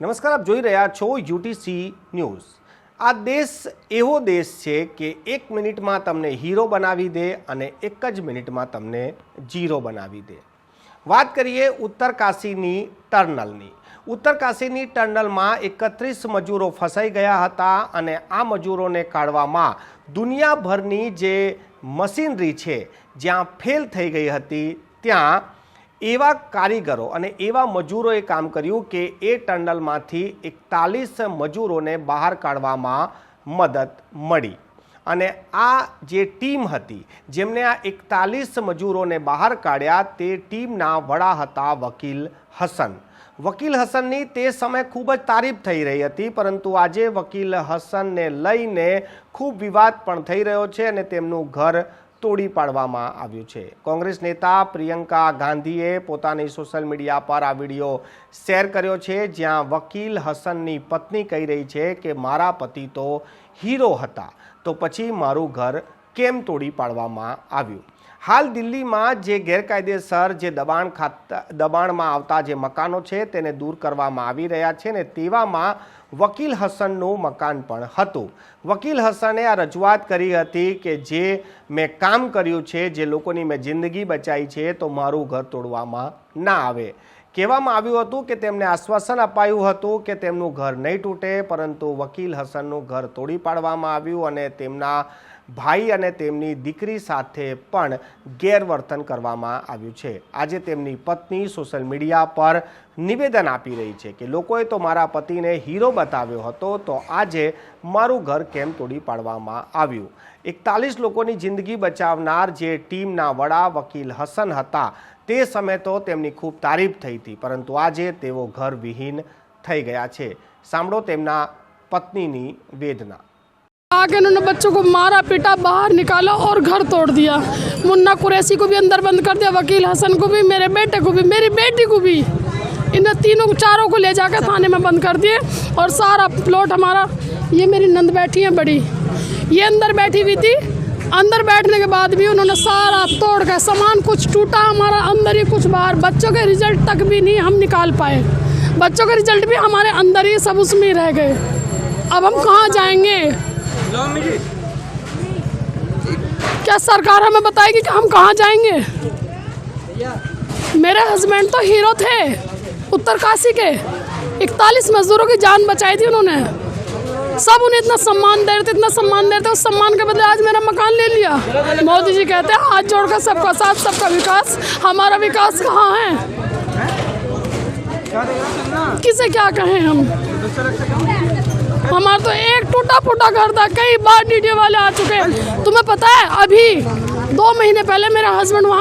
નમસ્કાર, આપ જોઈ રહ્યા છો યુટીસી ન્યૂઝ। આ દેશ એવો દેશ છે કે 1 મિનિટમાં તમને હીરો બનાવી દે અને 1 જ મિનિટમાં તમને જીરો બનાવી દે। વાત કરીએ ઉત્તરકાશીની ટનલની। ઉત્તરકાશીની ટનલમાં 31 મજૂરો ફસાઈ ગયા હતા અને આ મજૂરોને કાઢવામાં દુનિયાભરની જે મશીનરી છે જ્યાં ફેલ થઈ ગઈ હતી ત્યાં એવા કારીગરો અને એવા મજૂરોએ કામ કર્યું કે એ ટનલમાંથી 41 મજૂરોને બહાર કાઢવામાં મદદ મળી। અને આ જે ટીમ હતી જેમને આ 41 મજૂરોને બહાર કાઢ્યા તે ટીમના વડા હતા વકીલ હસન। વકીલ હસનની તે સમયે ખૂબ જ તારીફ થઈ રહી હતી, પરંતુ આજે વકીલ હસનને લઈને ખૂબ વિવાદ પણ થઈ રહ્યો છે અને તેમનું ઘર તોડી પાડવામાં આવ્યું છે। કોંગ્રેસ નેતા પ્રિયંકા ગાંધીએ પોતાની સોશિયલ મીડિયા પર આ વિડીયો શેર કર્યો છે, જ્યાં વકીલ હસનની પત્ની કહી રહી છે કે મારા પતિ તો હીરો હતા, તો પછી મારું ઘર કેમ તોડી પાડવામાં આવ્યું। હાલ દિલ્હીમાં જે ગેરકાયદેસર જે દબાણમાં આવતા જે મકાનો છે તેને દૂર કરવામાં આવી રહ્યા છે ને તેવામાં વકીલ હસનનું મકાન પણ હતું। વકીલ હસને આ રજૂઆત કરી હતી કે જે મેં કામ કર્યું છે, જે લોકોની મેં જિંદગી બચાવી છે, તો મારું ઘર તોડવામાં ના આવે। કહેવામાં આવ્યું હતું કે તેમને આશ્વાસન અપાયું હતું કે તેમનું ઘર નહીં તૂટે, પરંતુ વકીલ હસનનું ઘર તોડી પાડવામાં આવ્યું અને તેમના ભાઈ અને તેમની દીકરી સાથે પણ ગેરવર્તન કરવામાં આવ્યું છે। આજે તેમની પત્ની સોશિયલ મીડિયા પર નિવેદન આપી રહી છે કે લોકોએ તો મારા પતિને હીરો બતાવ્યો હતો, તો આજે મારું ઘર કેમ તોડી પાડવામાં આવ્યું। 41 લોકોની જિંદગી બચાવનાર જે ટીમના વડા વકીલ હસન હતા તે સમયે તો તેમની ખૂબ તારીફ થઈ હતી, પરંતુ આજે તેઓ ઘર વિહીન થઈ ગયા છે। સાંભળો તેમના પત્નીની વેદના। आगे उन्होंने बच्चों को मारा पीटा, बाहर निकाला और घर तोड़ दिया। मुन्ना कुरैशी को भी अंदर बंद कर दिया, वकील हसन को भी, मेरे बेटे को भी, मेरी बेटी को भी। इन चारों को ले जाकर थाने में बंद कर दिए और सारा प्लॉट हमारा, ये मेरी नंद बैठी है बड़ी, ये अंदर बैठी हुई थी। अंदर बैठने के बाद भी उन्होंने सारा तोड़ कर, सामान कुछ टूटा हमारा अंदर ही, कुछ बाहर। बच्चों के रिजल्ट तक भी नहीं हम निकाल पाए, बच्चों के रिजल्ट भी हमारे अंदर ही सब उसमें ही रह गए। अब हम कहाँ जाएंगे? क्या सरकार हमें बताएगी कि हम कहाँ जाएंगे? मेरे हस्बैंड तो हीरो थे उत्तरकाशी के, 41 मजदूरों की जान बचाई थी उन्होंने। सब उन्हें इतना सम्मान दे रहे थे, इतना सम्मान दे रहे थे, उस सम्मान के बदले आज मेरा मकान ले लिया। मोदी जी कहते हैं हाथ जोड़कर सबका साथ सबका विकास, हमारा विकास कहाँ है? किसे क्या कहें हम? हमारा तो एक टूटा फूटा घर था, कई बार डीडीए वाले आ चुके हैं। तुम्हें पता है अभी 2 महीने पहले मेरा हस्बैंड वहाँ